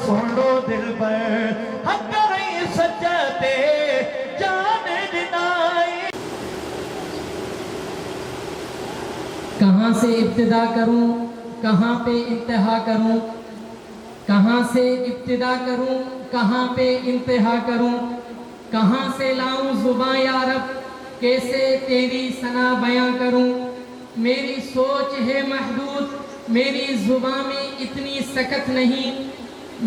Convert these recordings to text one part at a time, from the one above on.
सुन लो दिल पर हक नहीं सजते जान दिनाई। कहाँ से इब्तिदा करूं, कहाँ पे इंतहा करूं, कहाँ से इब्तिदा करूं, कहाँ पे इंतहा करूं, कहाँ से लाऊं जुबां या रब, कैसे तेरी सना बयां करूं। मेरी सोच है महदूद, मेरी जुबां में इतनी सकत नहीं।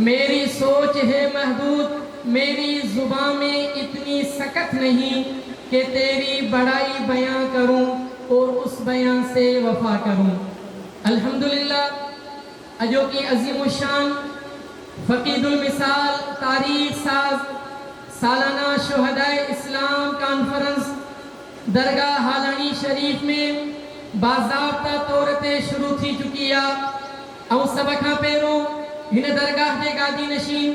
मेरी सोच है महदूद, मेरी जुबां में इतनी सकत नहीं कि तेरी बड़ाई बयां करूं और उस बयां से वफा करूं। अल्हम्दुलिल्लाह अजो की अजीम शान फ़कीदुल मिसाल तारीख साज सालाना शुहदाए इस्लाम कॉन्फ्रेंस दरगाह हालानी शरीफ में बाज़ाब्ता तौर ते शुरू थी चुकी आहे। ऐं सभ खां पहिरों हिन दरगाह जे गादी नशीन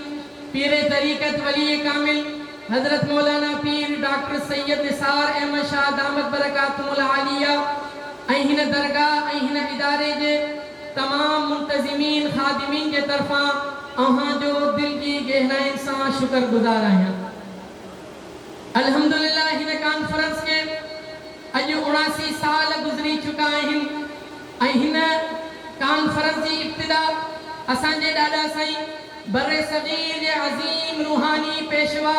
पीर तरीक़त वली कामिल हज़रत मौलाना पीर डॉक्टर सैयद निसार अहमद शाह दामत बरकातुहुल आलिया ऐं हिन दरगाह ऐं हिन इदारे जे तमाम मुंतज़िमीन ख़ादिमीन के तरफ़ां अहां जो दिल की गहराई सां शुक्रगुज़ार आहियां। अल्हम्दुलिल्लाह हिन कॉन्फ्रेंस के अॼु 79 साल गुज़री चुका आहिनि ऐं हिन कॉन्फ्रेंस जी इब्तिदा असांजे ॾाॾा साईं बरे सगीर जे अज़ीम रूहानी पेशवा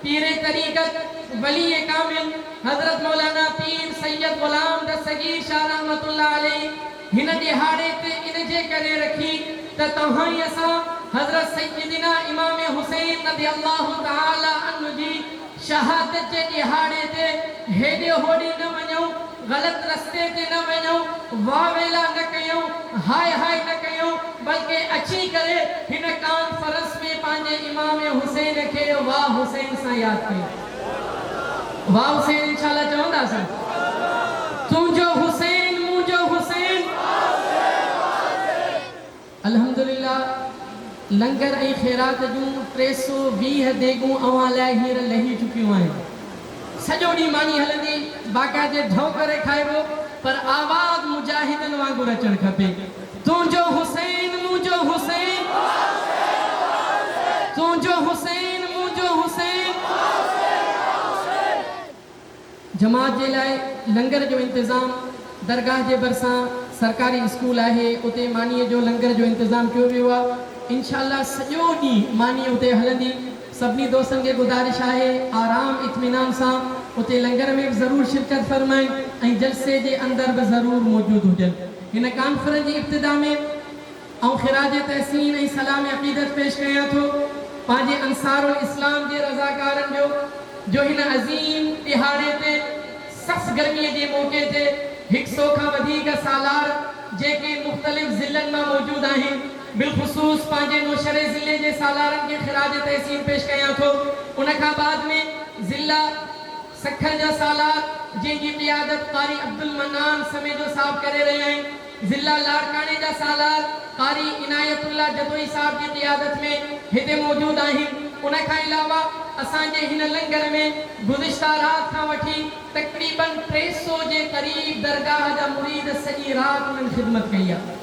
पीर तरीक़त वली कामिल हज़रत मौलाना पीर सैयद ग़ुलाम दस्तगीर शाह रहमतुल्लाह अलैहि हिन ॾिहाड़े ते इन जे करे रखी त तव्हां ई असां हज़रत सैयदिना इमाम हुसैन रज़ियल्लाहु तआला अन्हु जी शहादत के दिहाड़े ते हेडे होड़ी न वञूं, गलत रस्ते ते न वञूं, वावेला न कयूं, हाय हाय न कयूं, बल्कि अची करे हिन कॉन्फ्रेंस में पांजे इमाम हुसैन के वाह हुसैन सां याद कयूं। वाह हुसैन इंशाल्लाह चवंदासीं। तुंहिंजो हुसैन मुंहिंजो हुसैन। अल्हम्दुलिल्लाह लंगर ऐं ख़ैरात जूं 320 देगूं अवां लाइ हींअर लही चुकियूं आहिनि। सॼो ॾींहुं मानी हलंदी बाक़ाइदे ढो करे खाइबो पर आवाज़ मुजाहिदनि वांगुरु अचणु खपे। तुंहिंजो हुसैन मुंहिंजो हुसैन, तुंहिंजो हुसैन मुंहिंजो हुसैन। जमात जे लाइ लंगर जो इंतज़ाम दरगाह जे भरिसां सरकारी स्कूल आहे, उते मानीअ जो लंगर जो इंतज़ाम कयो वियो आहे। इंशाअल्लाह सॼो ॾींहुं मानी उते हलंदी। सभिनी दोस्तनि खे गुज़ारिश आहे आराम इत्मीनान सां उते लंगर में ज़रूरु शिरकत फरमाइनि ऐं जलसे जे अंदरि बि ज़रूरु मौजूदु हुजनि। हिन कॉन्फ्रेंस जी इब्तिदा में ऐं ख़िराज तहसीन ऐं सलाम अक़ीदत पेश कयां थो पंहिंजे अंसारुल इस्लाम जे रज़ाकारनि जो हिन अज़ीम दिहाड़े ते सख़्त गर्मीअ जे मौक़े ते 100 खां वधीक सालार जेके मुख़्तलिफ़ ज़िलनि मां मौजूदु आहिनि, बिलख़ुसूस पंहिंजे नौशहरे ज़िले जे सालारनि खे ख़िराज तहसीन पेश कयां थो। उन खां बाद में ज़िला सखर जा सालार जंहिंजी क़ियादत क़ारी अब्दुल मन्नान समेजो साहब करे रहिया आहिनि, ज़िला लाड़काने जा सालार क़ारी इनायतुल्लाह जदोई साहब जी क़ियादत में हिते मौजूदु आहिनि। उन खां अलावा असांजे हिन लंगर में गुज़िश्ता रात खां वठी तक़रीबन 300 जे क़रीब दरगाह जा मुरीद सॼी रात उन्हनि ख़िदमत कई आहे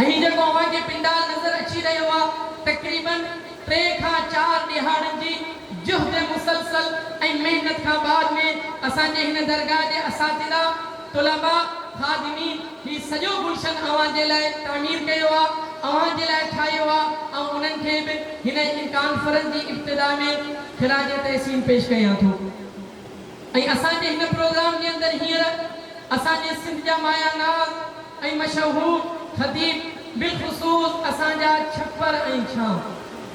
ऐं जेको अवां खे पिंडाल नज़र अची रहियो आहे तक़रीबन 3 खां 4 ॾिहाड़नि जी जुहद मुसलसल ऐं महिनत खां बाद में असांजे हिन दरगाह जे असातिज़ा तुलबा ख़ादिमीन ही सॼो गुलशन अवां जे लाइ तामीर कयो आहे, अवां जे लाइ ठाहियो आहे ऐं उन्हनि खे बि हिन कॉन्फ्रेंस जी इब्तिदा में ख़िराज तहसीन पेश कयां थो। ऐं असांजे हिन प्रोग्राम जे अंदरि हींअर असांजे सिंध जा माया नाज़ ऐं मशहूर ख़तीब बिलख़ुसूस असांजा छप्पर ऐं छां।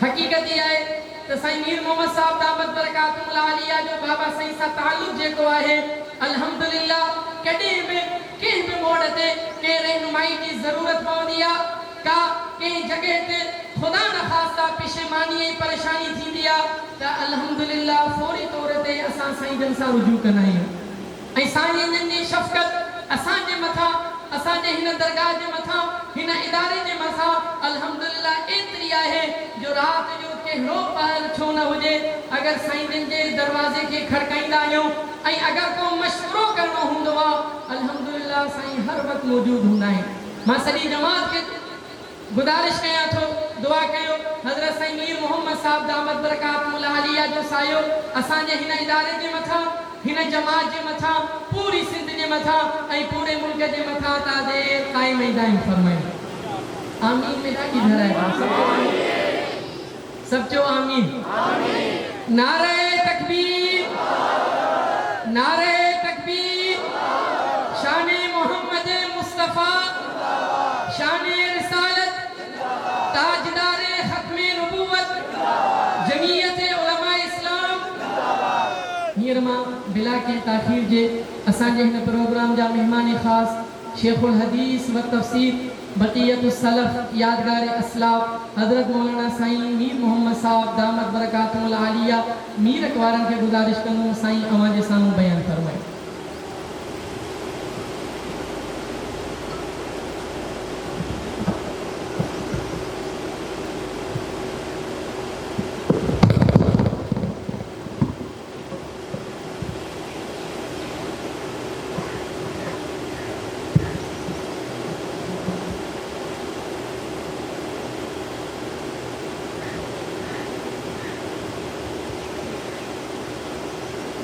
हक़ीक़त इहा आहे त साईं मीर मोहम्मद साहब दामत बरकातुहुल आलिया जो बाबा साईं सां ताल्लुक़ जेको आहे अल्हम्दुलिल्लाह कॾहिं बि कंहिं बि मोड़ ते कंहिं रहनुमाई जी ज़रूरत पवंदी आहे, का कंहिं जॻह ते ख़ुदा न ख़ास्ता पेशेमानी ऐं परेशानी थींदी आहे त अल्हम्दुलिल्लाह फौरी तौर ते असां साईं जन सां रुजू कंदा आहियूं ऐं साईं जन जी शफ़क़त असांजे मथां असांजे हिन दरगाह जे मथां हिन इदारे जे मथां अल्हम्दुलिल्लाह एतिरी आहे जो राति जो कहिड़ो पहर छो न हुजे अगर साईं जन जे दरवाज़े खे खड़काईंदा आहियूं ऐं अगर को मशवरो करणो हूंदो आहे अल्हम्दुलिल्लाह साईं हर वक़्तु मौजूदु हूंदा आहिनि। मां सॼी जमात खे गुज़ारिश कयां थो दुआ कयो हज़रत साईं मीर मोहम्मद साहब दामत बरकातुल आलिया जो सायो असांजे हिन इदारे जे मथा हिन जमात जे मथा पूरी सिंध जे मथा ऐं पूरे मुल्क जे मथा ताजे कायम ऐं दाइम फरमाए आमीन में ॾाढी धराए सब चो आमीन नारे तकबीर नारे तकबीर शाने मोहम्मद मुस्तफा शाने रिसालत ताजदारे खत्मे नबूवत जमीयत उलमा इस्लाम हींअर मां बिला के ताख़ीर जे असांजे हिन प्रोग्राम जा मेहमान ख़ास शेखुल हदीस व तफसीर बक़ियतुस सलफ यादगार असलाफ हज़रत मौलाना साईं मीर मोहम्मद साहब दामत बरकातुल आलिया मीर अकवारन के गुजारिश कंदुमि साईं अवां जे साम्हूं बयान फरमाए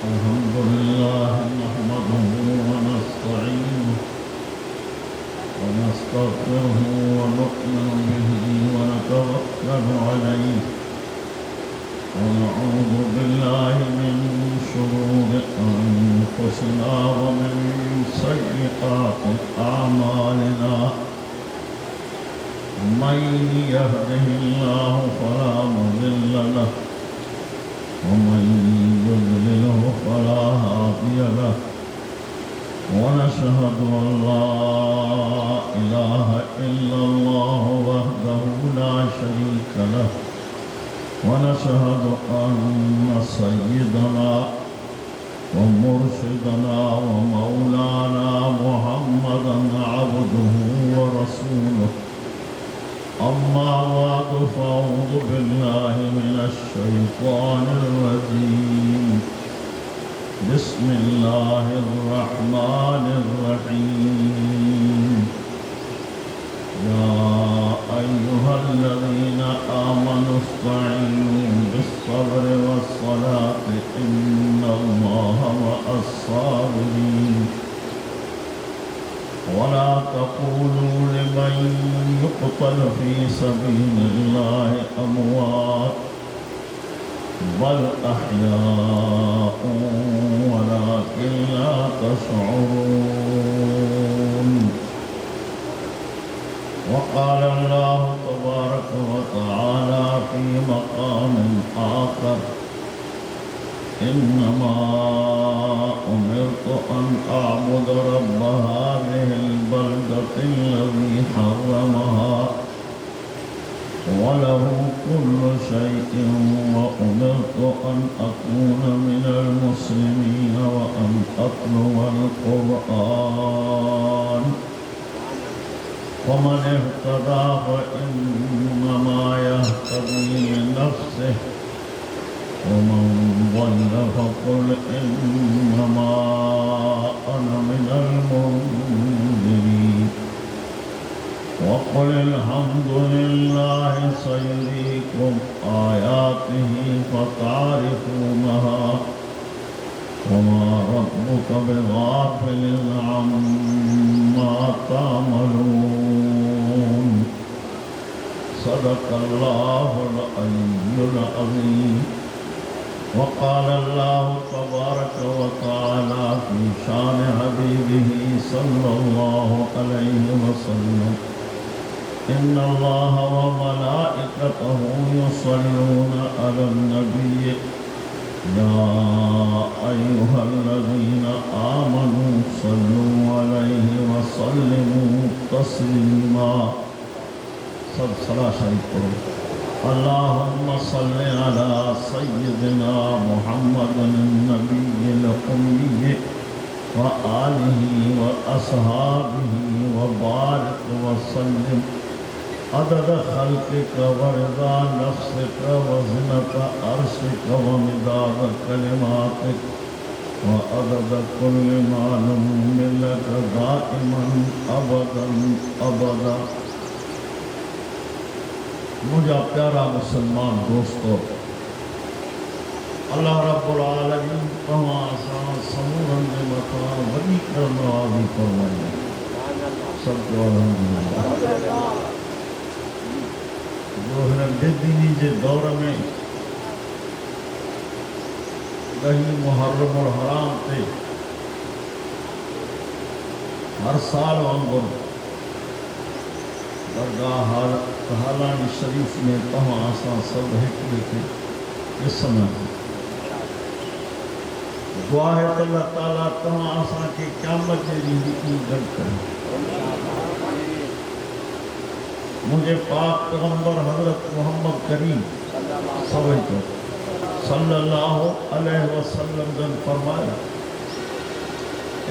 الحمد لله نحمده ونستعينه ونستغفره ونؤمن به ونتوكل عليه ونعوذ بالله من شرور أنفسنا ومن سيئات أعمالنا من يهده الله فلا مضل له ومن يضلله فلا هادي له ونشهد أن لا إله إلا الله وحده لا شريك له ونشهد أن سيدنا ومرشدنا ومولانا محمدا عبده ورسوله أما بعد فأعوذ بالله من الشيطان الرجيم بسم الله الرحمن الرحيم يا أيها الذين آمنوا استعينوا بالصبر والصلاة إن الله مع الصابرين ولا تقولوا لمن يقتل في سبيل الله أموات بل أحياء ولكن لا تشعرون وقال الله تبارك وتعالى في مقام آخر إنما أمرت أن أعبد رب هذه البلدة الذي حرمها وله كل شيء وأمرت أن أكون من المسلمين وأن أتلو القرآن ومن اهتدى فإنما يهتدي لنفسه ومن ضل فقل إنما أنا من المنذرين وقل الحمد لله سيريكم آياته فتعرفونها وما ربك بغافل عما تعملون صدق الله العلي العظيم وقال الله تبارك وتعالى في شان حبيبه صلى الله عليه وسلم إن الله وملائكته يصلون على النبي يا أيها الذين آمنوا صلوا عليه وسلموا تسليما سب صلاة شریف کرو اللهم صل على سيدنا محمد النبي الأمي وآله وأصحابه وبارك وسلم عدد خلقك ورضا نفسك وزنة عرشك ومداد كلماتك وعدد كل ما نملك لك دائما أبدا أبدا मुझा प्यारा मुसलमान दोस्तों, अल्लाह रब्बुल आलमीन तव्हां सां समूरनि जे मथां वॾी करमनवाज़ी फरमाई। सब जो अल्हम्दुलिल्लाह। जो हिन बेदीनी जे दौर में ॾहीं मुहर्रमुल हराम ते हर साल वांगुरु दरगाह हालानी शरीफ में तव्हां असां सभु हिक ॿिए खे ॾिसंदा। दुआ है त अल्लाह ताला तव्हां असांखे क़यामत जे ॾींहुं गॾु करे। मुझे पाक पैगंबर हज़रत मोहम्मद करीम सल्लल्लाहु अलैहि वसल्लम जन फरमाया,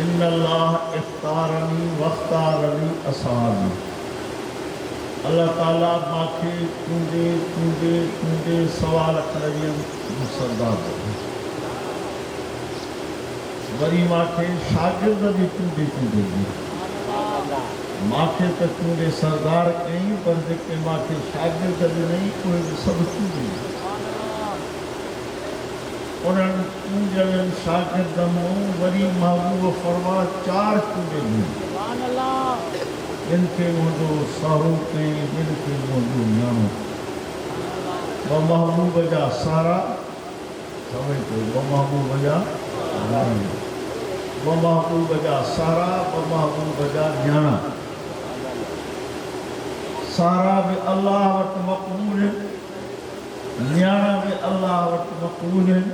इन्नल्लाह इख्तारनी वख्तारनी असहाबी। अल्लाह ताला माखे तुंहिंजे सवाल करनि सरदार वरी माखे शागिर्द बि तुंहिंजे माखे त तुंहिंजे सरदार कई, पर जेके माखे शागिर्द ॾिनई उहे बि सभु तुंहिंजे। उन्हनि तुंहिंजनि शागिर्दनि मूं वरी महबूब फरमा 4 तुंहिंजे ॾिनई। जिनके मुंहिंजो सारो कई, जिनके मुंहिंजो न्याणो। ब महबूब जा सारा समय को ब महबूब जा ब महबूब जा सारा, ब महबूब जा न्याणा। सारा भी अल्लाह वटि मक़बूल आहिनि, न्याणा भी अल्लाह वटि मक़बूल आहिनि।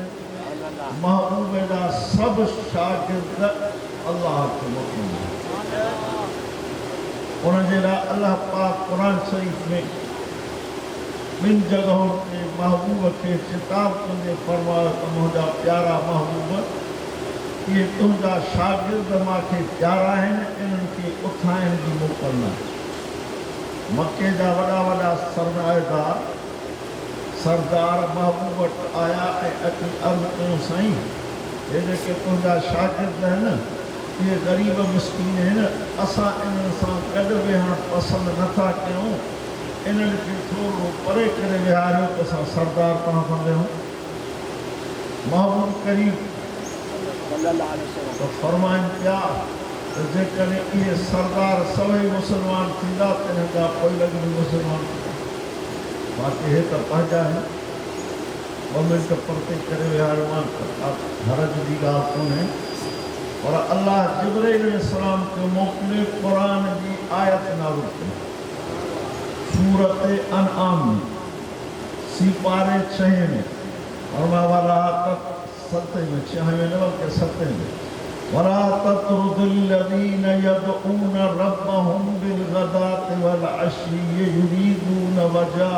महबूब जा सभु शागिर्द अल्लाह वटि मक़बूल आहिनि। उनजे लाइ अल्लाह पाक कुरान शरीफ में 2 जगहों ते महबूब खे खिताब कंदे फरमायो त मुंहिंजा प्यारा महबूब, इहे तुंहिंजा शागिर्द मूंखे प्यारा आहिनि, इन्हनि खे उथाइण जी मोकल न। मके जा वॾा सरदार महबूब वटि आया ऐं अची अर्ज़ु कयूं, साईं हे जेके तुंहिंजा शागिर्द आहिनि ये गरीब मिस्कीन आहिनि, असां इन्हनि सां गॾु वेहणु पसंदि नथा कयूं, इन्हनि खे थोरो परे करे विहारियो त असां सरदार तव्हां कंदा आहियूं। महबूब करीम त फरमाइनि पिया त जेकॾहिं इहे सरदार सभई मुस्लमान थींदा त हिन खां पोइ लॻी मुस्लमान थींदा। बाक़ी हे त पंहिंजा आहिनि। 2 मिंट परते करे विहारियो, हरज जी ॻाल्हि कोन्हे। और अल्लाह जिब्राइल अलैहिस्सलाम खे मोकिले कुरान जी आयत नाज़िल कई सूरत अनआम में सिपारे 6 में और वाला तक 7 में 6 में न बल्कि 7 में वला ततरुदिल्लज़ीन यदऊन रब्बहुम बिलगदाति वल अशी युरीदून वजह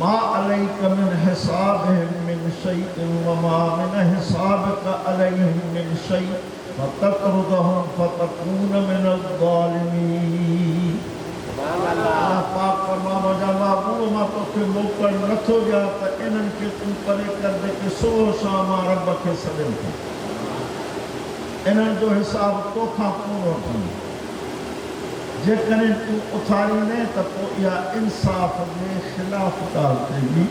मा अलैका मिन हिसाबिहिम मिन शैइन व मा मिन हिसाबिका अलैहिम मिन शैइन फततरुदहुम फतकून मिनल ज़ालिमीन। अल्लाह पाक फरमा, मुंहिंजा महबूब मां तोखे मोकल नथो ॾियां त इन्हनि खे तूं परे कर जेके सोह सां मां रब खे सॾनि था। इन्हनि जो हिसाब तोखां कोन वठंदो। जेकॾहिं तूं उथारींदे त पोइ इहा इंसाफ़ में ख़िलाफ़ ॻाल्हि थींदी।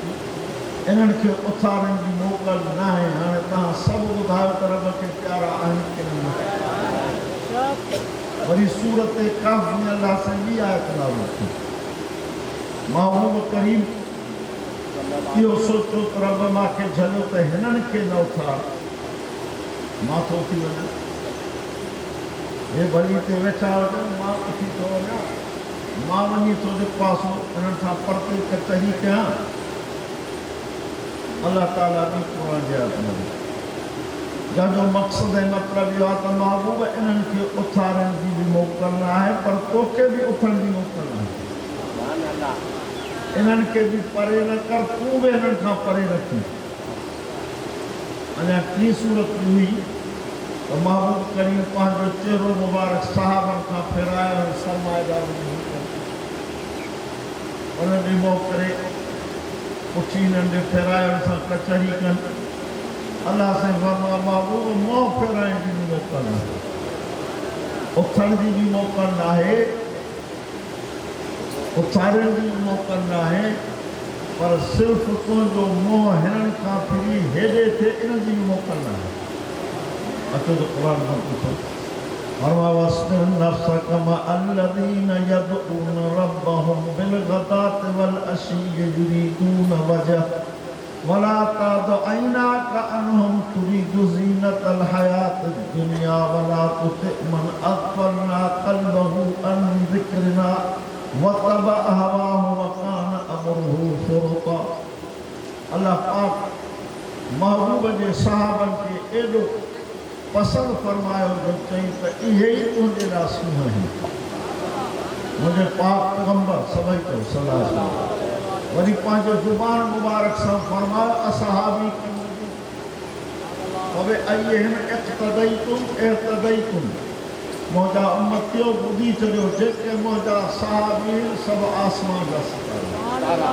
इन्हनि खे उथारण जी मोकल न आहे। हाणे तव्हां सभु ॿुधायो त रब खे प्यारा आहिनि की न। वरी सूरत काफ़ में अल्लाह से ॿी आयत नाज़िल थी। महबूब करीम इहो सोचो त रब मूंखे झलियो त हिननि खे न उथार, मां थो थी वञा। हे भली ते वेठा हुजनि, मां उथी थो वञा, मां वञी थो जे पासो इन्हनि सां परते कचहरी कयां। अल्लाह ताला बि कुरान जी आयत नाज़िल जंहिंजो मक़सदु ऐं मतिलबु इहो आहे त महबूब इन्हनि खे उथारण जी बि मोकल न आहे, पर तोखे बि उथण जी मोकल न आहे। इन्हनि खे बि परे न कर, तूं बि इन्हनि खां परे रखी। अञा 3 सूरत हुई त महबूब करीम पंहिंजो चहिरो मुबारक साहबनि खां फेरायो, सरमाएदार उन्हनि मोह करे उथी हिननि फेराइण सां कचहरी कनि। अल्लाह से फरमा, महबूब मोह फेराइण जी बि मोकल न आहे, उथण जी बि मोकल न आहे, उथारण जी बि मोकल न आहे। पर सिर्फ तुंहिंजो मोह हिननि खां फिरी हेॾे थिए इन जी मोकल न आहे। अचो त क़ुरान मां पुछो फरमा वस्बिर नफ्सक मअ अल्लज़ीन यदऊन रब्बहुम बिलग़दाति वल अशी युरीदून वजह वला तअद ऐनाक अन्हुम तुरीदु ज़ीनतल हयातिद दुनिया वला तुति मन अग़फलना क़ल्बहु अन ज़िक्रिना वतबअ हवाहु वकान अमरुहु फुरुता। अल्लाह पाक महबूब जे सहाबन खे एॾो पसंदि फरमायो जो चई त इहे ई तुंहिंजे लाइ सूंहं आहिनि। मुंहिंजे पाक पैगंबर सभई चयो सलाह अलैहि वरी पंहिंजो ज़ुबान मुबारक सां फरमायो असहाबी अबे अय्यहिम इक़्तदैतुम मुंहिंजा उम्मतियो ॿुधी चढ़ियो जेके मुंहिंजा सहाबी सभु आसमान जा सितारा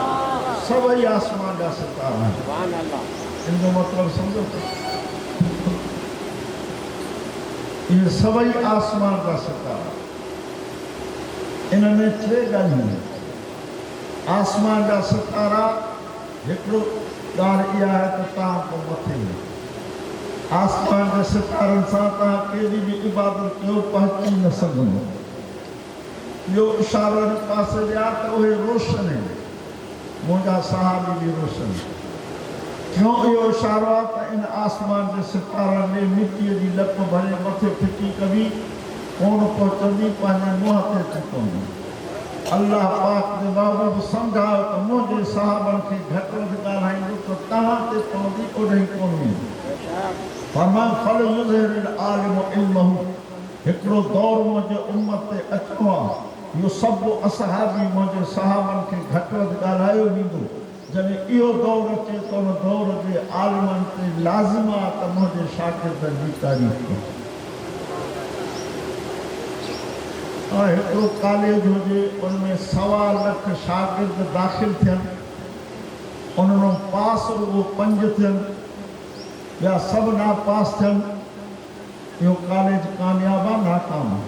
सभई आसमान जा सितारा इन जो मतिलबु सम्झो ये सभई आसमान जा सितारा। इन में टे ॻाल्हियूं आसमान जा सितारा हिकिड़ो ॻाल्हि इहा आहे त तव्हां पोइ मथे में आसमान जे सितारनि सां तव्हां कहिड़ी बि इबादत कयो पहुची न सघंदो। ॿियो इशारो हिन पासे ॾिया त उहे रोशन आहिनि मुंहिंजा सहाबी बि रोशन। क्यों इहो इशारो आहे त इन आसमान जे सितारनि में मिटीअ जी लप भरे मथे फिटी कबी कोन पहुचंदी पंहिंजे मुंहं ते चुकंदी। अल्लाह पाक जे महबूब सम्झायो त मुंहिंजे सहाबनि खे घटि वधि ॻाल्हाईंदो त तव्हां ते पवंदी ओॾे कोन ईंदी। फरमान फल युज़हिरिल आलिम इल्महु हिकिड़ो दौर मुंहिंजे उम्मत ते अचिणो आहे इहो सभु असहाबी मुंहिंजे सहाबनि खे घटि वधि ॻाल्हायो वेंदो। जॾहिं इहो दौर अचे त उन दौर जे आलिमनि ते लाज़िम आहे त मुंहिंजे शागिर्दनि जी तारीफ़ कनि। हिकिड़ो कॉलेज हुजे उनमें 1.25 लख शागिर्द दाख़िल थियनि उन्हनि पास रुगो 5 थियनि ॿिया सभु नापास थियनि इहो कॉलेज कामयाबु आहे नाकाम आहे।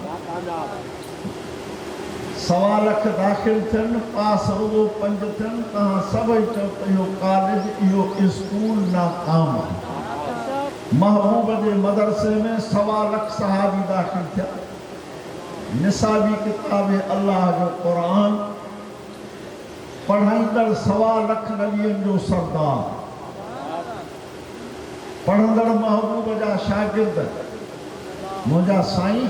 1.25 लख दाख़िल थियनि पास रुगो 5 थियनि तव्हां सभई चओ त इहो कॉलेज इहो स्कूल नाकाम आहे। महबूब जे मदरसे में 1.25 लख सहाबी दाख़िल थिया। निसाबी किताब अल्लाह जो क़ुरान पढ़ाईंदड़ 1.25 लख नबियनि जो सरदार पढ़ंदड़ महबूब जा शागिर्द मुंहिंजा साईं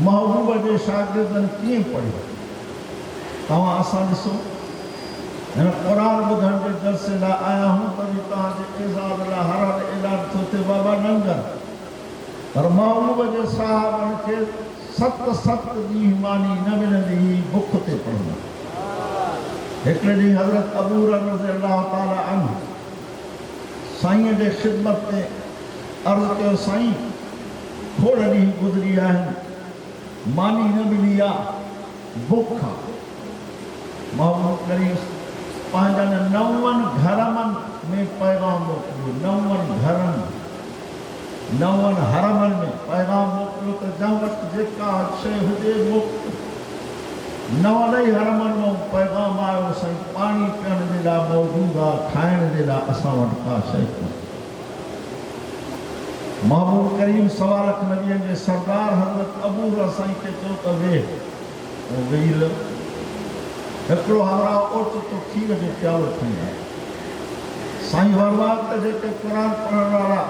महबूब जे शागिर्दनि कीअं पढ़ियो तव्हां असां ॾिसो हिन क़ुरान ॿुधण जे जलसे लाइ आया आहियूं त बि तव्हांजे एज़ाज़ लाइ हर हर ऐलान थो थिए बाबा नंगर पर महबूब जे साहबनि खे 7 ॾींहं मानी न मिलंदी हुई बुख ते पढ़ंदा। हिकिड़े ॾींहुं हज़रत अबू हुरैरा रज़ियल्लाहु ताला अन्हु साईं जे ख़िदमत में अर्ज़ु कयो साईं थोरा ॾींहं गुज़री आहिनि मानी न मिली आहे बुख आहे। महबूब करीम पंहिंजनि 9 घरमनि में पैगाम मोकिलियो 9 घरनि 9 हरमनि में पैगाम मोकिलियो त जंहिं वटि जेका शइ हुजे मुफ़्त 9 हरमनि में पैगाम आयो साईं पाणी पीअण जे लाइ मौजूदु आहे खाइण जे लाइ असां वटि का शइ कोन्हे। महबूब करीम 1.25 लख नबियनि जे सरदार हज़रत अबू हुरैरा साईं खे चयो त वेह उहो वेही रहियो। हिकिड़ो हमरा ओचितो खीर जो प्यालो खणी आयो। साईं फरमायो त जेके क़ुरान पढ़ण वारा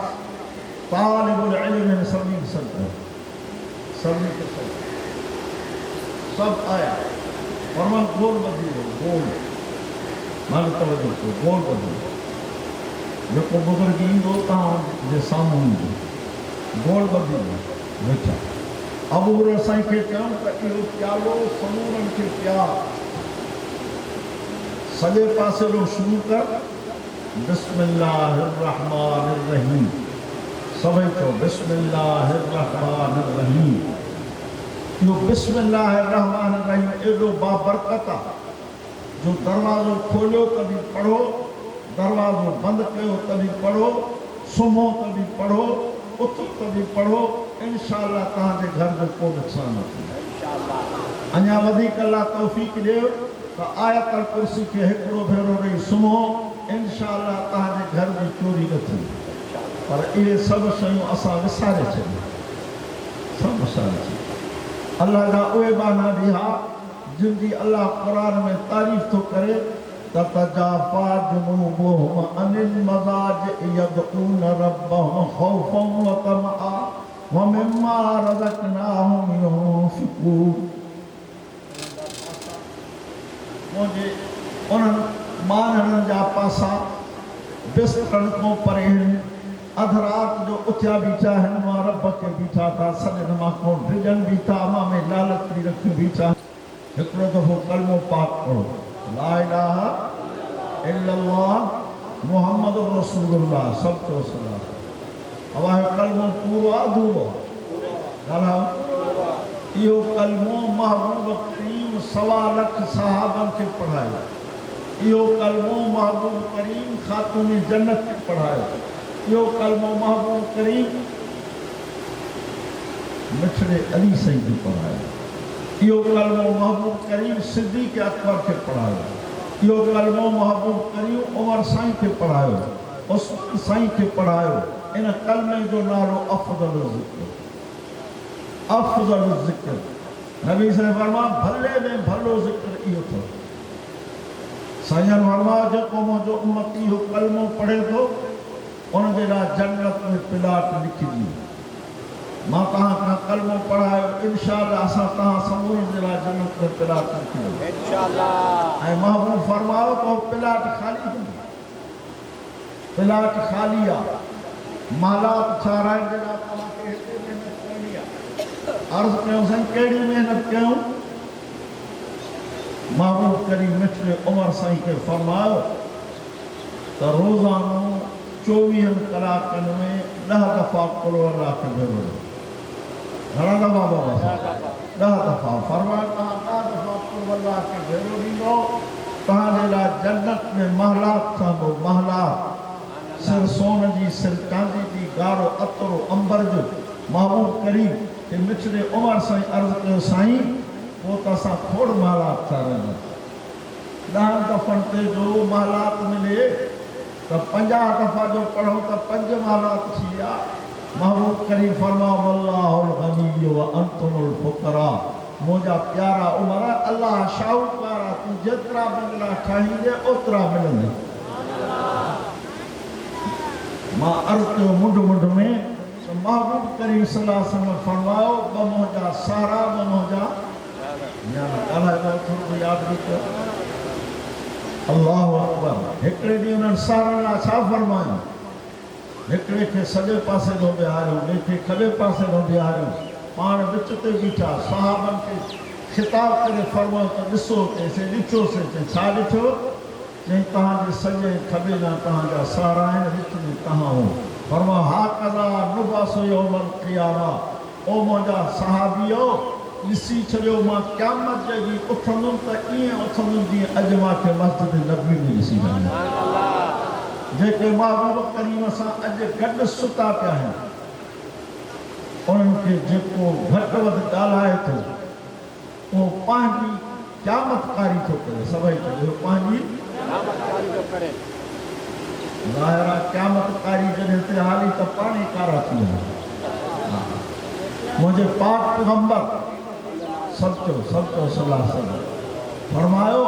तालिबुल इल्म सभी सब के सब आया फरमान गोल बदली गोल मान तवज्जो को गोल बदली जेको बुजुर्ग ईंदो तव्हांजे साम्हूं ईंदो गोल बदली वेठा। अबू हुरैरा साईं खे चयऊं त इहो प्यालो समूरनि खे प्यार सॼे पासे ॾो शुरू कर बिस्मिल्लाहिर रहमानिर रहीम सभई चओ बिस्मिल्लाहिर रहमानिर रहीम। इहो बिस्मिल्लाहिर रहमानिर रहीम एॾो बाबरकत आहे जो दरवाज़ो खोलियो त बि पढ़ो दरवाज़ो बंदि कयो त बि पढ़ो सुम्हो त बि पढ़ो उथो त बि पढ़ो इंशाअल्लाह तव्हांजे घर जो को नुक़सानु न थींदो। अञा वधीक अल्लाह तौफ़ीक़ ॾियो तो आयतल कुर्सी के हिकिड़ो भेरो रही सुम्हो, इंशाअल्लाह तव्हांजे घर जी चोरी न थी। पर इहे सभु शयूं असां विसारे छॾियूं, सभु विसारे छॾियूं। अल्लाह जा उहे बाना ॾिहा जिन जी अल्लाह क़ुरान में तारीफ़ थो करे, ततजाफ़ा जुनूबुहुम अनिल मज़ाजि'i यदऊन रब्बहुम ख़ौफ़न व तमआ व मिम्मा रज़क़नाहुम युनफ़िक़ून। मुझे उन्हनि माननि जा पासा बिस्तरनि खां परे आहिनि, अधु राति जो उथिया बीठा आहिनि, मां रब खे बीठा था सॼे नमा खां डिॼनि बीठा, मां में लालच बि रखी बीठा। हिकिड़ो दफ़ो कलमो पाक पढ़ो, ला इलाहा इल्लल्लाह मुहम्मद रसूलुल्लाह सल्लल्लाहु अलैहि वसल्लम। अब आहे कलमो पूरो अधूरो ॻाल्हायो। इहो कलमो महबूब करीम 1.25 लाख सहाबनि खे पढ़ायो। इहो कलमो महबूब करीम ख़ातून जन्नत खे पढ़ायो। इहो कलमो महबूब करीम मिठड़े अली साईं खे पढ़ायो। इहो कलमो महबूब करीम सिद्दीक़ अकबर खे पढ़ायो। इहो कलमो महबूब करीम उमर साईं खे पढ़ायो, उस्मान साईं खे पढ़ायो। इन कलमे जो नालो अफ़ज़ल ज़िक्र, अफ़ज़ल ज़िक्र। नबी साईं फरमा भले में भलो ज़िक्र इहो अथव। साईं फरमा जेको मुंहिंजो उम्मती इहो कलमो पढ़े थो उनजे लाइ जन्नत में प्लाट लिखिजी। मां तव्हां खां कलमो पढ़ायो, इंशाअल्लाह असां तव्हां समूरनि जे लाइ जन्नत में प्लाट लिखिजो इंशाअल्लाह। ऐं महबूब फरमायो तो प्लाट खाली हूंदी, प्लाट खाली आहे। मालात ठाराइण जे लाइ तव्हांखे हिते महिनत करणी आहे। अर्ज़ कयूं साईं कहिड़ी महिनत कयूं? महबूब करीम मिठड़े उमर साईं खे फरमायो त रोज़ानो 24 कलाकनि में 10 दफ़ा कुल अल्लाह खे भेरो। घणा दफ़ा बाबा? 10 दफ़ा। फरमायो तव्हां 10 दफ़ा कुल अल्लाह खे भेरो ॾींदो, तव्हांजे लाइ जन्नत में महलात ठहंदो। महलात सिर सोन जी, सिर चांदी जी, ॻाढ़ो अतरो अंबर जो। महबूब करीम के मिठड़े उमर साईं अर्ज़ कयो साईं पोइ त असां खोड़ महलात ठाहिराईंदा। 10 दफ़नि ते जो महलात मिले तो 50 दफ़ा जो पढ़ो तो 5 महलात थी विया। महबूब करीम फरमा वल्लाहुल गनी व अंतुमुल फुकरा। मुंहिंजा प्यारा उमर अल्लाह शाहूकार आहे, तूं जेतिरा बंगला ठाहींदे ओतिरा मिलंदे। मां अर्ज़ कयो मुंड में तो महबूब करीम सल्लल्लाहु अलैहि वसल्लम फरमायो 2 मुंहिंजा सारा 2 मुंहिंजा ॻाल्हायो, थोरो यादि बि कयो। अल्लाहु अकबर। हिकिड़े ॾींहुं उन्हनि सारनि लाइ छा फरमायो? हिकिड़े खे सॼे पासे ॾों बीहारियो, ॿिए खे खॿे पासे ॾों बीहारियो, पाण विच ते बीठा। सहाबनि खे ख़िताब करे फरमायो त ॾिसो तेसे ॾिठोसीं। चई छा ॾिठो? चई तव्हांजे सॼे खॿे ॾांहुं तव्हांजा सारा आहिनि, विच में तव्हां हो। फरमायो हा कला नुबासो यौमल क़ियामा। ओ मुंहिंजा सहाबियो ॾिसी छॾियो, मां क़यामत जे ॾींहुं उथंदुमि त ईअं उथंदुमि जीअं अॼु मूंखे मस्जिद नबी में ॾिसी वञे। जेके महबूब करीम सां अॼु गॾु सुता पिया आहिनि उन्हनि खे जेको घटि वधि ॻाल्हाए थो उहो पंहिंजी क़यामतकारी थो करे। सभई चयो पंहिंजी ज़ाहिरा क़यामतकारी जॾहिं ते हाली त पाणी कारा थी वञे। मुंहिंजे पाक पैगंबर सचो सल्लल्लाहु अलैहि वसल्लम फरमायो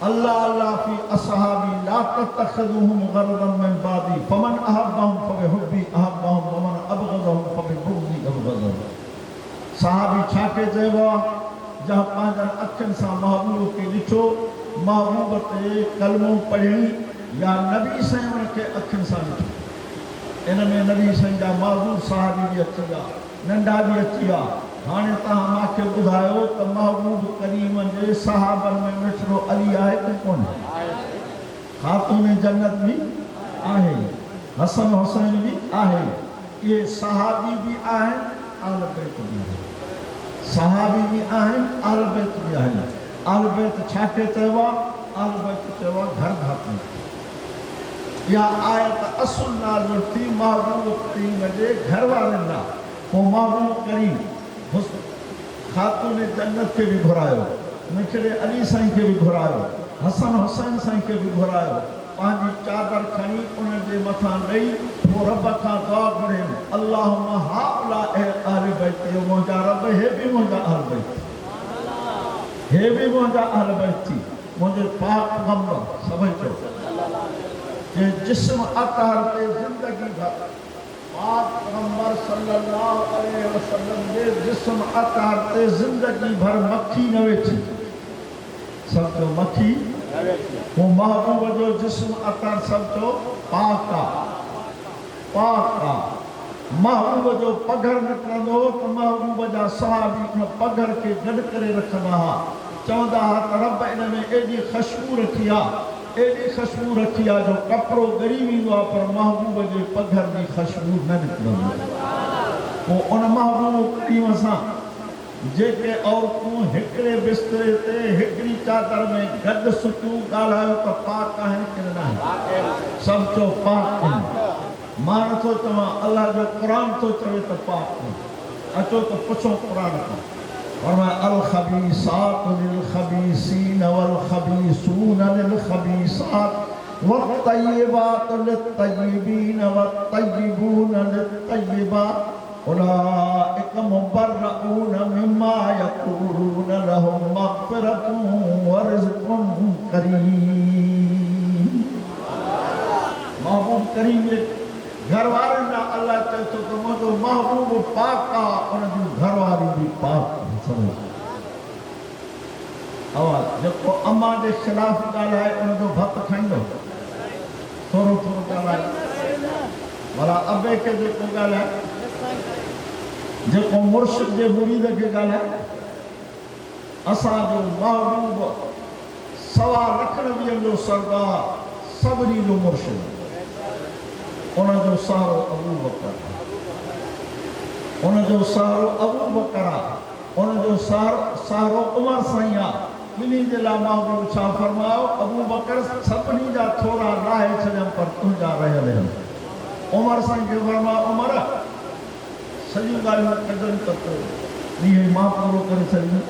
अल्लाह अल्लाह फी असहाबी ला ततखिज़ूहुम गरदन मिन बादी फमन अहब्बहुम फबिहुब्बी अहब्बहुम वमन अबग़दहुम फबिबुग़दी अबग़दहुम। सहाबी छा के चइबो आहे? जंहिं पंहिंजनि अखियुनि सां महबूब खे ॾिठो, महबूब ते कलमो पढ़ी या नबी साईं उनखे अखियुनि सां ॾिठो। इन में नबी साईं जा महबूब सहाबी बि अची विया, नंढा बि अची विया। हाणे तव्हां मूंखे ॿुधायो त महबूब करीम जे सहाबनि में मिठड़ो अली आहे कि कोन? ख़ातून जन्नत भी आहे, हसन हुसैन भी आहे। ये सहाबी भी आहिनि, आल बैत भी आहे। सहाबी भी आहिनि, आल बैत भी आहिनि। आल बैत छा खे चइबो आहे? आल बैत चइबो आहे घर भाती। या आयत असुल नाज़िल थी महबूब करीम जे घर वारनि लाइ। पोइ महबूब करीम ख़ातून जन्नत खे बि घुरायो। मिठड़े अली साईं के भी घुरायो, हसन हुसैन साईं के भी घुरायो, पांजी चादर खणी उन जे मथां ॾेई वो रब खां दुआ घुरे, अल्लाहुम्मा हाउला अहल बैत, यो मुंहिंजा रब हे भी मुंहिंजा अहल बैत, हे भी मुंहिंजा अहल बैत थी, मुंहिंजे पाक पैगंबर सभई चयो जे जिस्म अतहर ते ज़िंदगी भर पाक पैगंबर सल्लल्लाहु अलैहि वसल्लम जे जिस्म अतहर ते ज़िंदगी भर मक्खी न वेठी, सब जो मक्खी वो महबूब जो जिस्म अतर सब जो पाका पाका, महबूब जो पघर निकिरंदो तो महबूब जा सहाबी उन पघर के गॾु करे रखंदा हुआ, चवंदा हुआ त रब इन में एॾी ख़ुशबू रखी आहे, एॾी ख़ुशबू रखी आहे जो कपिड़ो ॻरी वेंदो आहे पर महबूब जे पघर जी ख़ुशबू न निकिरंदी। पोइ उन महबूब करीम सां जेके औरतूं हिकिड़े बिस्तरे ते हिकिड़ी चादर में गॾु सुतियूं, ॻाल्हायो त पाक आहिनि कि न आहिनि, सभु चओ पाक आहिनि। मां नथो चवां, अलाह जो क़ुरान थो चवे त पाक आहिनि, अचो त पुछो क़ुरान खां। फरमाया अल खबीसात लिल खबीसीन वल खबीसून लिल खबीसात वत तय्यिबात लित तय्यिबीन वत तय्यिबून लित तय्यिबात उलाइक मुबर्रऊन मिम्मा यक़ूलून लहुम मग़फ़िरतुन व रिज़्क़ुन करीम। महबूब करीम जे घर वारनि लाइ अल्लाह चए थो त मुंहिंजो महबूब पाक आहे, उन जूं घरवारियूं बि पाक आहिनि। जेको अम्मा जे ख़िलाफ़ ॻाल्हाए उन जो भत खाईंदो, थोरो थोरो ॻाल्हाए, भला अबे खे जेको ॻाल्हाए, जेको मुर्शिद जे मुरीद खे ॻाल्हाए, असांजो महबूब सवा लख नबियनि जो सरदार सभिनी जो मुर्शिद, उनजो सहारो अबू बकर, उनजो सहारो अबू बकर आहे, उनजो सहारो उमर साईं आहे। ॿिन्ही जे लाइ महबूब छा फरमायो, अबू बकर सभिनी जा थोरा लाहे छॾियमि पर तुंहिंजा रहियल आहिनि। उमर साईं खे फरमायो, उमर सॼियूं ॻाल्हियूं कढनि त पोइ ॾींहुं मां पूरो करे छॾींदुमि।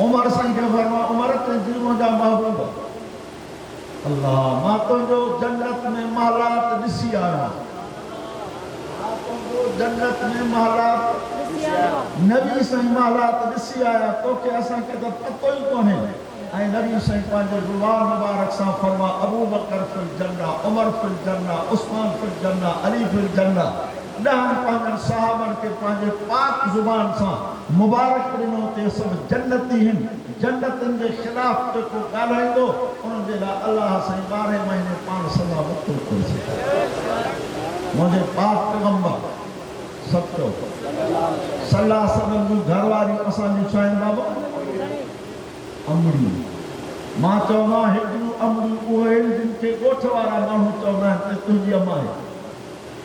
उमर साईं खे फरमायो, उमर तुंहिंजी मुंहिंजा महबूब, अल्लाह मां तुंहिंजो जन्नत में महलात ॾिसी आहियां, जन्नत में महलात नबी साईं महलात ॾिसी आया, तोखे असांखे त पतो ई कोन्हे। ऐं नबी साईं पंहिंजे ज़ुबान मुबारक सां फरमा, अबू बकर फिल जन्ना, उमर फिल जन्ना, उस्मान फिल जन्ना, अली फिल जन्ना। ॾहनि पंहिंजनि सहाबनि खे पंहिंजे पाक ज़ुबान सां मुबारक ॾिनो ते सभु जन्नती आहिनि। जन्नतनि जे ख़िलाफ़ जेको ॻाल्हाईंदो उन जे लाइ अलाह साईं 12 महीने पाण सदा वक़्तु करे छॾियो। मुंहिंजे पाक पैगंबर सचो सलाह सदन जूं घरवारियूं असांजूं छा आहिनि बाबा, अमड़ियूं। मां चवंदो आहियां हिकिड़ियूं अमड़ियूं उहे आहिनि जिन खे ॻोठ वारा माण्हू चवंदा आहिनि त तुंहिंजी अम्मा आहे।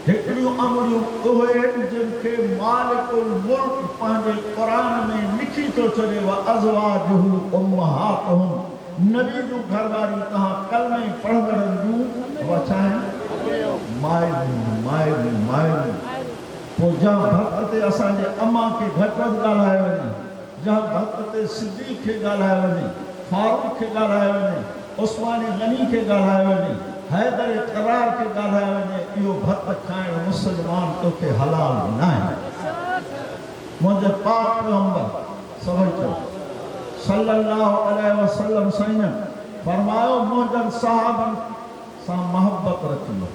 हिकिड़ियूं अमड़ियूं उहे आहिनि जिन खे मालिकुल मुल्क पंहिंजे क़ुरान में लिखी थो छॾे, व अज़वाजुहु उम्महातुहुम, नबी जूं घरवारियूं तव्हां कलमे पढ़ंदड़नि जूं उहा छा आहिनि, माइरूं माइरूं। पोइ जंहिं भक्त ते असांजे अम्मा खे घटि वधि ॻाल्हायो वञे, जंहिं भक्त ते सिद्दीक़ खे ॻाल्हायो वञे, फारूक खे ॻाल्हायो वञे, उस्मान गनी खे ॻाल्हायो वञे, हैदर करार खे ॻाल्हायो वञे, इहो भक्त खाइणु मुस्लमान तोखे हलाल न आहे। मुंहिंजे पाक पैगंबर सभई चयो सल्लल्लाहु अलैहि वसल्लम साईं फरमायो, मुंहिंजनि सहाबनि सां मोहबत रखंदो,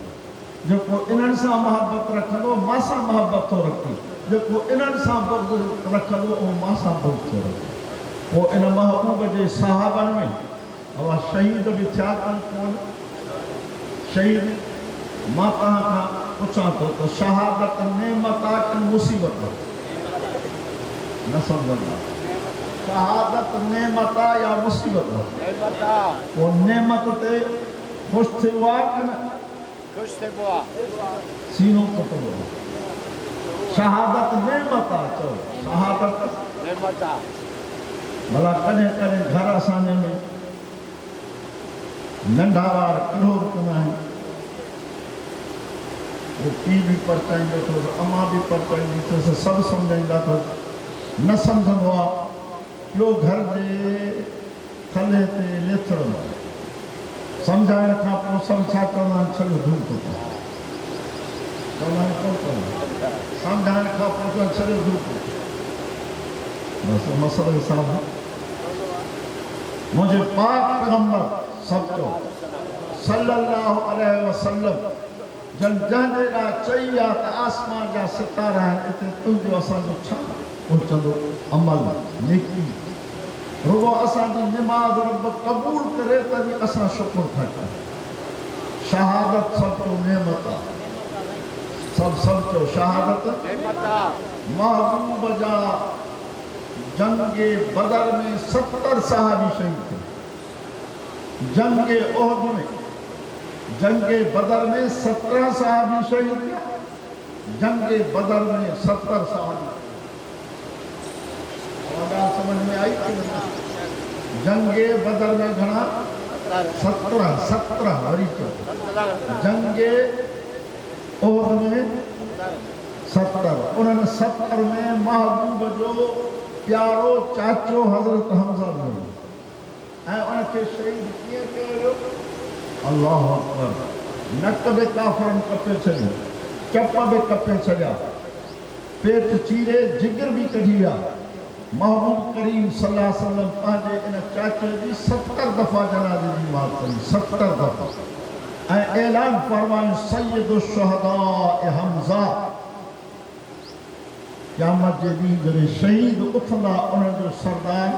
जेको इन्हनि सां मोहबत रखंदो मां सां मोहबत थो रखे, जेको इन्हनि सां बुग़्ज़ रखंदो उहो मां सां बुग़्ज़ थो रखे। पोइ इन महबूब जे सहाबनि में अवा शहीद बि थिया कोन। शहीद मां तव्हां खां पुछां थो त शहादत नेमत आहे कि मुसीबत न सम्झंदा, शहादत नेमत आहे या मुसीबत आहे? पोइ नेमत ते ख़ुशि थियो आहे कि न? सीनो कटंदो, शहादत नेमत आहे, चओ शहादत नेमत आहे। भला कॾहिं कॾहिं घर असांजे में नंढा वार किलोर कंदा आहिनि, वो पीउ बि परचाईंदो अथसि, अम्मा बि परचाईंदी अथसि, सभु सम्झाईंदा अथसि, न सम्झंदो आहे ॿियो घर जे थले ते लेथड़ सम्झाइण खां पोइ सभु छा चवंदा आहिनि छॾो धूम थो पए चवंदा आहिनि कोन चवंदा सम्झाइण खां पोइ चवनि छॾो धूम थो बसि मसइलो साम्हूं मुंहिंजे पाक पैगंबर सभु चयो सल्लल्लाहु अलैहि वसल्लम जंहिंजे लाइ चई आहे त आसमान जा सितारा आहिनि हिते तुंहिंजो असांजो छा पहुचंदो अमल नेकी रुगो असांजी निमाज़ रब क़बूल करे त बि असां शुक्र था कयूं शहादत सभु नेमत आहे सभु चयो शहादत महबूब जा जंगे बदर में 70 सहाबी शहीद थे जंगे ओहद में जंगे बदर में 17 सहाबी शहीद थे जंगे बदर में 70 सहाबी समझ में आई जंगे बदर में घना 17 हरी जंगे ओहद में 70 उन्होंने 70 में महबूब जो प्यारो चाचो हज़रत हमज़ा हुयो ऐं उनखे शहीद कीअं कयो अल्लाह अकबर नक बि काफ़रनि कपे छॾियो चप बि कपे छॾिया पेट चीरे जिगर बि कढी विया महबूब करीम सल्लल्लाहु अलैहि वसल्लम पंहिंजे इन चाचे जी 70 दफ़ा जनाज़े जी मौत कई 70 दफ़ा ऐं ऐलान फरमायो सय्यदु शुहदा हमज़ा क़यामत जे ॾींहुं जॾहिं शहीद उथंदा उन्हनि जो सरदार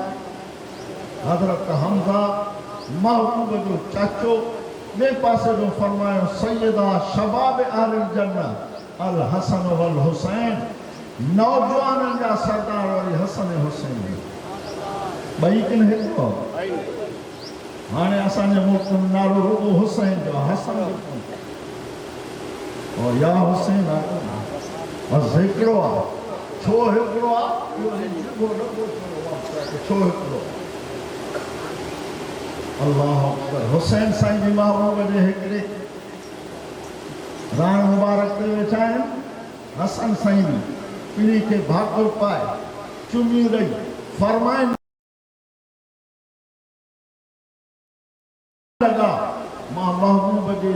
हज़रत हमज़ा महबूब जो चाचो ॿिए पासे जो फरमायो सैयदा शबाब अहलिल जन्नह अल हसन वल हुसैन नौजवाननि जा सरदार वरी हसन ऐं हुसैन ॿई किन हिकु हाणे असांजे मुल्क में नालो रुगो हुसैन जो हसन जो और या हुसैन बसि हिकिड़ो आहे छो हिकिड़ो आहे छो हिकिड़ो अल्लाह अकबर हुसैन साईं जी महबूब जे हिकिड़े राण मुबारक ते वेठा आहिनि हसन साईं पीढ़ी खे भाकुर पाए चुमी रही फरमाइनि लॻा मां महबूब जे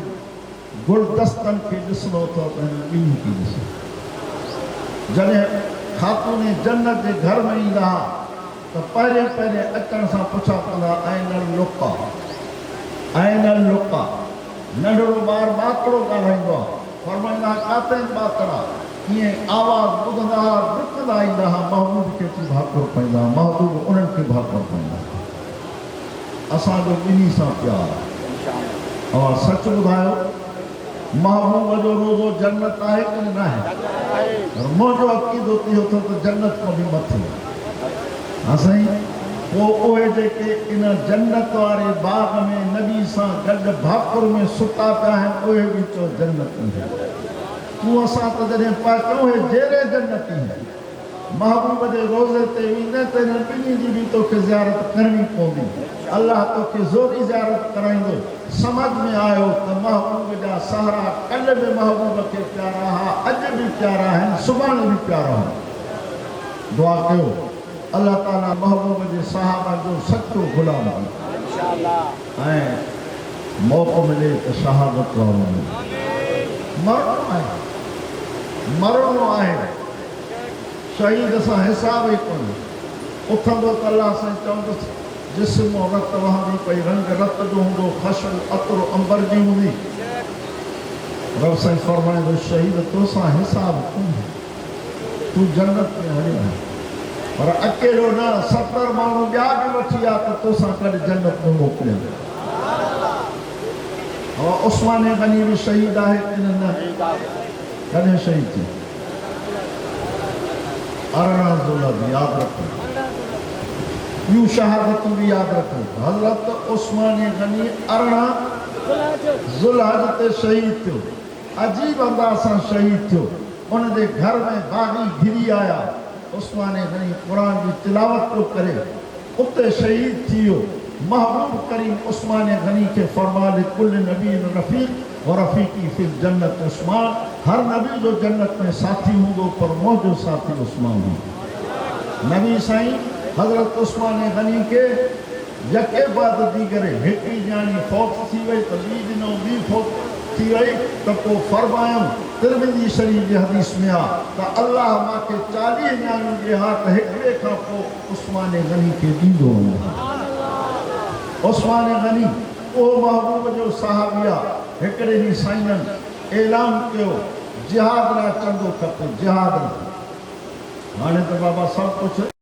गुलदस्तनि खे ॾिसणो थो त ॿिन्ही खे ॾिसां जॾहिं ख़ातून जन्नत जे घर में ईंदा हुआ त पहिरें अचण सां पुछा कंदा आइनल लुका नंढड़ो ॿार ॿातड़ो ॻाल्हाईंदो आहे फरमाईंदा काथे ॿातड़ा ईअं आवाज़ ॿुधंदा हुआ डुकंदा ईंदा हुआ महबूब खे भाकुर पाईंदा महबूब उन्हनि खे भाकुर पाईंदा असांजो ॿिन्ही सां प्यार और सच ॿुधायो महबूब जो रोज़ो जन्नत आहे कि न आहे मुंहिंजो अक़ीदो इहो थियो त जन्नत खां बि मथे हा साईं पोइ उहे जेके इन जन्नत वारे बाग में नबी सां गॾु भाकुर में सुता पिया आहिनि उहे बि चओ जन्नत तूं असां त जॾहिं पिया चऊं हे जहिड़े जन्नती महबूब जे रोज़े ते ईंदे त हिन ॿिन्ही जी बि तोखे ज़ियारत करणी पवंदी अल्लाह तोखे ज़ोरी ज़ियारत कराईंदो समझ में आयो त महबूब जा सहारा कल्ह बि महबूब खे प्यारा हुआ अॼु बि प्यारा आहिनि सुभाणे बि प्यारा आहिनि दुआ कयो अल्लाह ताला महबूब जे सहाबा जो सचो गुलाम ऐं मौक़ो मिले त शहादत वारो मरणो आहे शहीद सां हिसाब ई कोन्हे उथंदो त अल्लाह सां चवंदुसि जिस्म रत वहंदी पई रंग रत जो हूंदो ख़ुशबू अतरो अंबर जी हूंदी रब साईं फरमाईंदो शहीद तोसां हिसाब कोन्हे तूं जन्नत में हलियो आहे पर अकेलो न 70 माण्हू ॿिया बि वठी आ त तोसां गॾु जन्नत में मोकिलियो उस्मान गनी बि शहीद आहे कि न कॾहिं शहीद थी 18 ज़ुल्हज यादि रखो यूं शहादतूं बि यादि रखो हज़रत उस्मान गनी 18 ज़ुल्हज ते शहीद थियो अजीब अंदाज़ सां शहीद थियो उन जे घर में बाग़ी घिरी आया उस्मान गनी क़ुर जी तिलावत पियो करे उते शहीद थी वियो महबूब करीम उस्मान गनी के फरमाले कुल नबी रफ़ीक और रफ़ीकी फिल जन्नत उस्मान हर नबी जो जन्नत में साथी होंगे पर मुझो साथी उस्मान हो नबी साईं हज़रत उस्मान गनी के यके बाद दीगर हिकड़ी ॼाणी फौत थी वई त ॿी ॾिनो ॿी फौत थी वई त पोइ फरमायुमि तिरमिज़ी शरीफ़ जी हदीस में आहे त अल्लाह मूंखे 40 ॼाणियूं ॾिया त हिकिड़े खां पोइ उस्मान गनी खे ॾींदो उस्मान गनी उहो महबूब जो सहाबी आहे हिकिड़े ॾींहुं साईंनि ऐलान कयो जिहाद लाइ चंदो खपे जिहाद हाणे त बाबा सभु कुझु